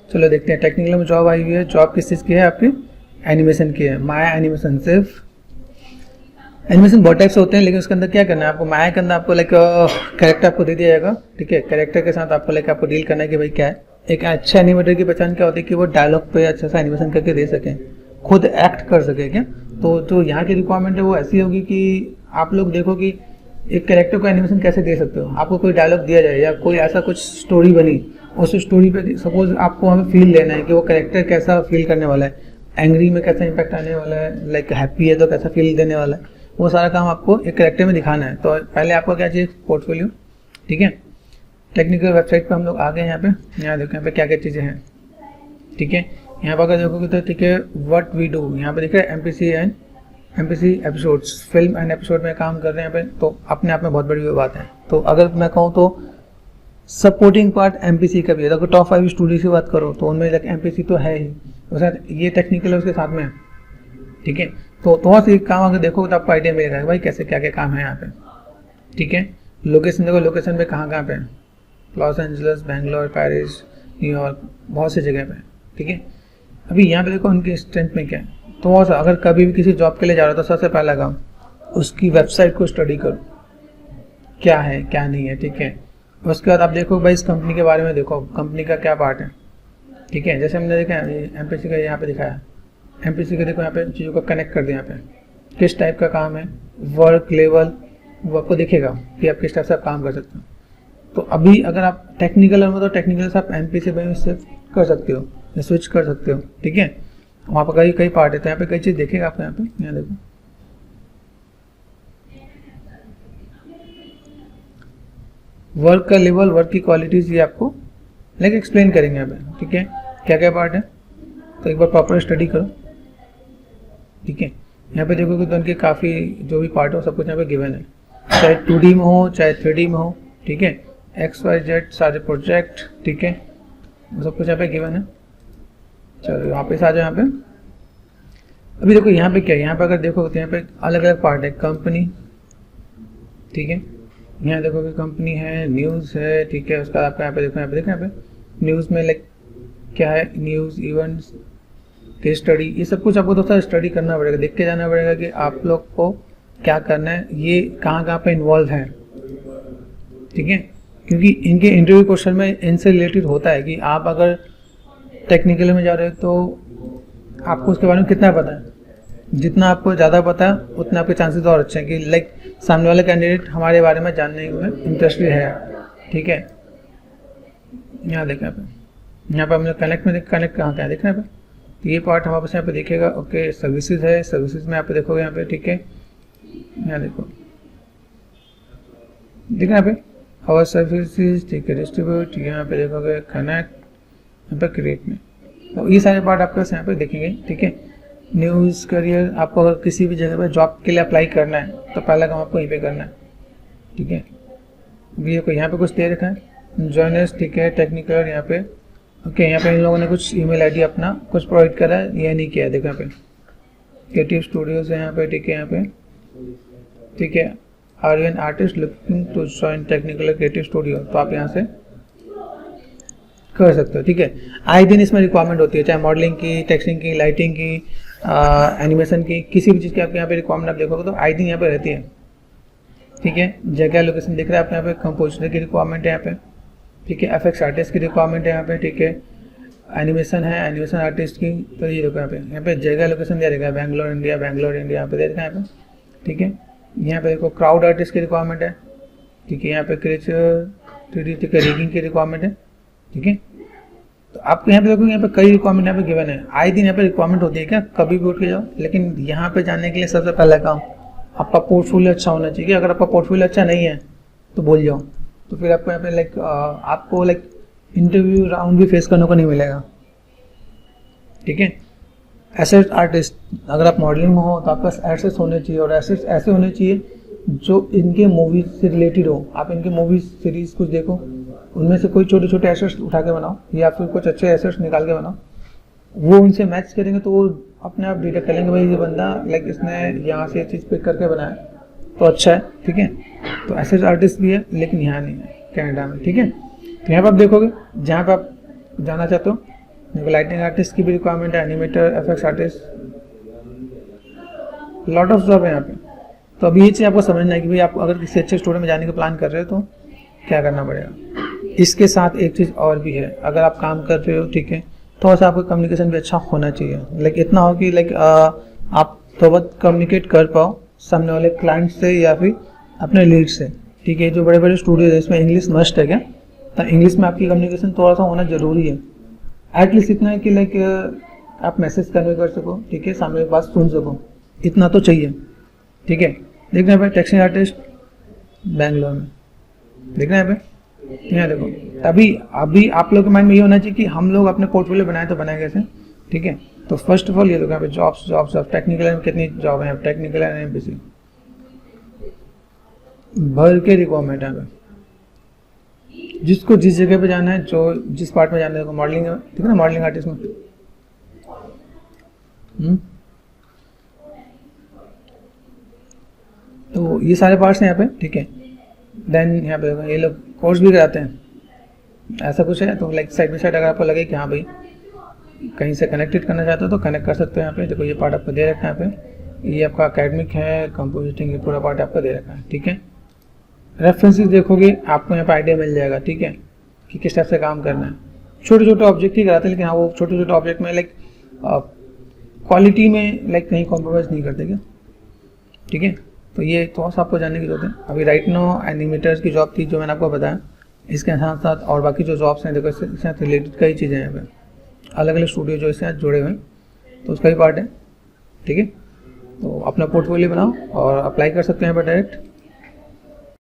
चलो देखते हैं टेक्निकल में जॉब आई हुई है। जॉब किस चीज़ की है आपकी? एनिमेशन की है। माया एनिमेशन। सिर्फ एनिमेशन बहुत टाइप से होते हैं, लेकिन उसके अंदर क्या करना है आपको? माया के अंदर आपको लाइक कैरेक्टर आपको दे दिया जाएगा, ठीक है। कैरेक्टर के साथ आपको लाइक आपको डील करना है कि भाई क्या है। एक अच्छे एनिमेटर की पहचान क्या होती है कि वो डायलॉग पे अच्छा सा एनिमेशन करके दे सकें, खुद एक्ट कर सके क्या। तो जो यहाँ की रिक्वायरमेंट है वो ऐसी होगी कि आप लोग देखो कि एक कैरेक्टर को एनिमेशन कैसे दे सकते हो। आपको कोई डायलॉग दिया जाए या कोई ऐसा कुछ स्टोरी बनी, उस स्टोरी पे सपोज आपको हमें फील लेना है कि वो कैरेक्टर कैसा फील करने वाला है, एंग्री में कैसा इम्पैक्ट आने वाला है, लाइक हैप्पी है तो कैसा फील देने वाला है, वो सारा काम आपको एक कैरेक्टर में दिखाना है। तो पहले आपको क्या चाहिए? पोर्टफोलियो, ठीक है। टेक्निकल वेबसाइट पे हम लोग आ गए। यहाँ देखो यहाँ पे क्या क्या चीज़ें हैं, ठीक है। यहाँ पर अगर देखोगे तो ठीक है, व्हाट वी डू, यहाँ पे दिख रहा है MPC and MPC episodes, film and episode में काम कर रहे हैं यहाँ पे, तो अपने आप में बहुत बड़ी बात है। तो अगर मैं कहूँ तो सपोर्टिंग पार्ट एमपीसी का भी है। अगर टॉप 5 स्टूडियो की बात करो तो उनमें एमपीसी तो है ही, उसके ये टेक्निकल है उसके साथ में, ठीक है। तो बहुत सी काम अगर देखोगे तो आपको आइडिया मिलेगा भाई कैसे क्या क्या काम है यहाँ पे, ठीक है। लोकेशन देखो, लोकेशन पे कहाँ पे है? Los Angeles, Bangalore, Paris, New York, बहुत सी जगह पे, ठीक है। अभी यहाँ पे देखो उनकी स्ट्रेंथ में क्या है। तो अगर कभी भी किसी जॉब के लिए जा रहा हो तो सबसे पहला काम उसकी वेबसाइट को स्टडी करो, क्या है क्या नहीं है, ठीक है। उसके बाद आप देखो भाई इस कंपनी के बारे में, देखो कंपनी का क्या पार्ट है, ठीक है। जैसे हमने देखा एमपीसी का यहाँ पे दिखाया, एमपीसी का देखो यहाँ पे चीज़ों को कनेक्ट कर दिया, यहाँ पे किस टाइप का काम है, वर्क लेवल, वो आपको दिखेगा कि आप किस टाइप से आप काम कर सकते हो। तो अभी अगर आप टेक्निकल में तो टेक्निकल से आप एमपीसी में शिफ्ट कर सकते हो या स्विच कर सकते हो, ठीक है। वहाँ पर कई पार्ट है, तो यहाँ पे कई चीज़ देखेगा आपको। यहाँ देखो वर्क का लेवल, वर्क की क्वालिटीज ये आपको लाइक एक्सप्लेन करेंगे यहाँ पे, ठीक है, क्या क्या पार्ट है। तो एक बार प्रॉपर स्टडी करो, ठीक है। यहाँ पे देखोगे तो उनके काफ़ी जो भी पार्ट हो सब कुछ यहाँ पे गिवन है, चाहे 2D में हो चाहे 3D में हो, ठीक है। XYZ सारे प्रोजेक्ट, ठीक है, सब कुछ यहाँ पे गिवन है। चलो वापस आ जाओ यहाँ पे। अभी देखो यहाँ पे क्या है, यहाँ पे अगर देखो तो यहाँ पे अलग अलग पार्ट है। कंपनी, ठीक है, यहाँ देखोगे कंपनी है, न्यूज़ है, ठीक है। उसका आपका यहाँ पे देखो, यहाँ पे न्यूज़ में लाइक क्या है, न्यूज़, इवेंट्स, केस स्टडी, ये सब कुछ आपको दोस्तों स्टडी करना पड़ेगा, देख के जाना पड़ेगा कि आप लोग को क्या करना है, ये कहाँ पे इन्वॉल्व है, ठीक है। क्योंकि इनके इंटरव्यू क्वेश्चन में इनसे रिलेटेड होता है कि आप अगर टेक्निकल में जा रहे हो तो आपको उसके बारे में कितना पता है। जितना आपको ज़्यादा पता है उतना आपके चांसेस और अच्छे हैं कि लाइक सामने वाला कैंडिडेट हमारे बारे में जानने में इंटरेस्टेड है, ठीक है। यहाँ देखा यहाँ पे हमने कनेक्ट कहाँ क्या देखना है। तो ये पार्ट हम वापस यहाँ पे देखेगा। ओके, सर्विसेज है, सर्विसेज में यहाँ पे देखोगे यहाँ पे, ठीक है। यहाँ देखो देखना यहाँ पे आवर सर्विसेज, ठीक है, डिस्ट्रीब्यूट, ठीक है। यहाँ पे देखोगे कनेक्ट, यहाँ पे क्रिएट में, तो ये सारे पार्ट आपके यहाँ पे देखेंगे, ठीक है। न्यूज़, करियर, आपको अगर किसी भी जगह पे जॉब के लिए अप्लाई करना है तो पहला काम आपको यहीं पे करना है, ठीक है। ये कोई यहाँ पे कुछ दे रखा है, जॉइनर्स, ठीक है, टेक्निकल, यहाँ पे ओके। यहाँ पे इन लोगों ने कुछ ईमेल आईडी अपना कुछ प्रोवाइड करा है, ये नहीं किया है, देखो यहाँ पे क्रिएटिव स्टूडियोज है यहाँ पे, ठीक है। यहाँ पे ठीक है, are you an artist looking to join technical creative studio, तो आप यहाँ से कर सकते हो, ठीक है। आए दिन इसमें रिक्वायरमेंट होती है, चाहे मॉडलिंग की, टेक्सटिंग की, लाइटिंग की, एनिमेशन की, किसी भी चीज़ की आपके यहाँ पे रिक्वायरमेंट आप देखोगे तो आए दिन यहाँ पे रहती है, ठीक है। जगह लोकेशन दिख रहा है आपको, यहाँ पे कंपोजिटर की रिक्वायरमेंट है यहाँ पे, ठीक है। एफएक्स आर्टिस्ट की रिक्वायरमेंट है यहाँ पे, ठीक है। एनिमेशन है, एनिमेशन आर्टिस्ट की, तो ये देखो यहाँ पे जगह लोकेशन दिया रहेगा, बैंगलोर इंडिया यहाँ पे दे रखा है यहाँ पे, ठीक है। यहाँ पे देखो क्राउड आर्टिस्ट की रिक्वायरमेंट है, ठीक है। यहाँ पे क्रिएचर 3D, ठीक है, रिगिंग की रिक्वायरमेंट है, ठीक है। तो आपको यहाँ पे देखो, यहाँ पे कई रिक्वायरमेंट यहाँ पे गिवन है। आए दिन यहाँ पे रिक्वायरमेंट होती है क्या, कभी भी उठ के जाओ। लेकिन यहाँ पे जाने के लिए सबसे पहला काम आपका पोर्टफोलियो अच्छा होना चाहिए। अगर आपका पोर्टफोलियो अच्छा नहीं है तो भूल जाओ, तो फिर आपको यहाँ पे आपको इंटरव्यू राउंड भी फेस करने को नहीं मिलेगा, ठीक है। एसेट आर्टिस्ट, अगर आप मॉडलिंग में हो तो आपके पास एसेट्स होने चाहिए, और एसेट्स ऐसे होने चाहिए जो इनके मूवीज से रिलेटेड हो। आप इनके मूवीज सीरीज कुछ देखो, उनमें से कोई छोटे छोटे एसेट्स उठा के बनाओ, या फिर कुछ अच्छे एसेट्स निकाल के बनाओ, वो उनसे मैच करेंगे तो वो अपने आप डिटेक्ट करेंगे भाई ये बंदा इसने यहाँ से ये चीज़ पिक करके बनाया तो अच्छा है, ठीक है। तो एसेट आर्टिस्ट भी है, लेकिन यहाँ नहीं है, कनाडा में, ठीक है। तो यहाँ पर आप देखोगे जहाँ पर आप जाना चाहते हो देखो लाइटिंग आर्टिस्ट की भी रिक्वायरमेंट है, animator, FX artist, lot of job है यहाँ पे। तो अभी ये चीज़ आपको समझना है कि भाई आप अगर किसी अच्छे स्टूडियो में जाने का प्लान कर रहे हो तो क्या करना पड़ेगा। इसके साथ एक चीज़ और भी है, अगर आप काम कर रहे हो ठीक है, थोड़ा सा आपका कम्युनिकेशन भी अच्छा होना चाहिए। लाइक इतना हो कि लाइक आप थोड़ा बहुत कम्युनिकेट कर पाओ सामने वाले क्लाइंट से या फिर अपने लीड से, ठीक है। जो बड़े बड़े स्टूडियो है इसमें इंग्लिश मस्ट है क्या, तो इंग्लिश में आपकी कम्युनिकेशन थोड़ा सा होना ज़रूरी है। एटलीस्ट इतना है कि लाइक आप मैसेज कन्वे कर सको, ठीक है, सामने की बात सुन सको, इतना तो चाहिए, ठीक है। देखना है भाई टेक्सटाइल आर्टिस्ट बैंगलोर में, देखना है भाई, यहाँ देखो। अभी आप लोग के माइंड में ये होना चाहिए कि हम लोग अपने पोर्टफोलियो बनाए तो बनाए कैसे, ठीक है। तो फर्स्ट ऑफ ऑल ये देखो यहाँ पे जॉब्स टेक्निकल में कितनी जॉब है, टेक्निकल एंड एमपीसी भर के रिक्वायरमेंट है यहाँ पे। जिसको जिस जगह पे जाना है, जो जिस पार्ट में जाना है, मॉडलिंग ठीक है ना, मॉडलिंग आर्टिस्ट में तो ये सारे पार्ट्स हैं यहाँ पे, ठीक है। देन यहाँ पे ये लोग कोर्स भी कराते हैं, ऐसा कुछ है। तो लाइक साइड बाई साइड अगर आपको लगे कि हाँ भाई कहीं से कनेक्टेड करना चाहते हो तो कनेक्ट कर सकते हो यहाँ पे। देखो ये पार्ट आपको दे रखा है यहाँ पे, ये आपका अकेडमिक है, कंपोजिटिंग ये पूरा पार्ट आपको दे रखा है, ठीक है। रेफरेंसेस देखोगे आपको यहाँ पे आइडिया मिल जाएगा, ठीक है, कि किस टाइप से काम करना है। छोटे छोटे ऑब्जेक्ट ही कराते हैं, लेकिन हाँ वो छोटे छोटे ऑब्जेक्ट में लाइक क्वालिटी में लाइक कहीं कॉम्प्रोमाइज़ नहीं करते क्या, ठीक है। तो ये थोड़ा सा आपको जानने की जरूरत है। अभी राइट नो एनिमेटर्स की जॉब थी जो मैंने आपको बताया, इसके साथ साथ और बाकी जो जॉब्स हैं देखो इसके साथ रिलेटेड कई चीज़ें हैं यहाँ पे, अलग अलग स्टूडियो जो इसके साथ जुड़े हुए हैं, तो उसका भी पार्ट है, ठीक है। तो अपना पोर्टफोलियो बनाओ और अप्लाई कर सकते हैं यहाँ पर डायरेक्ट।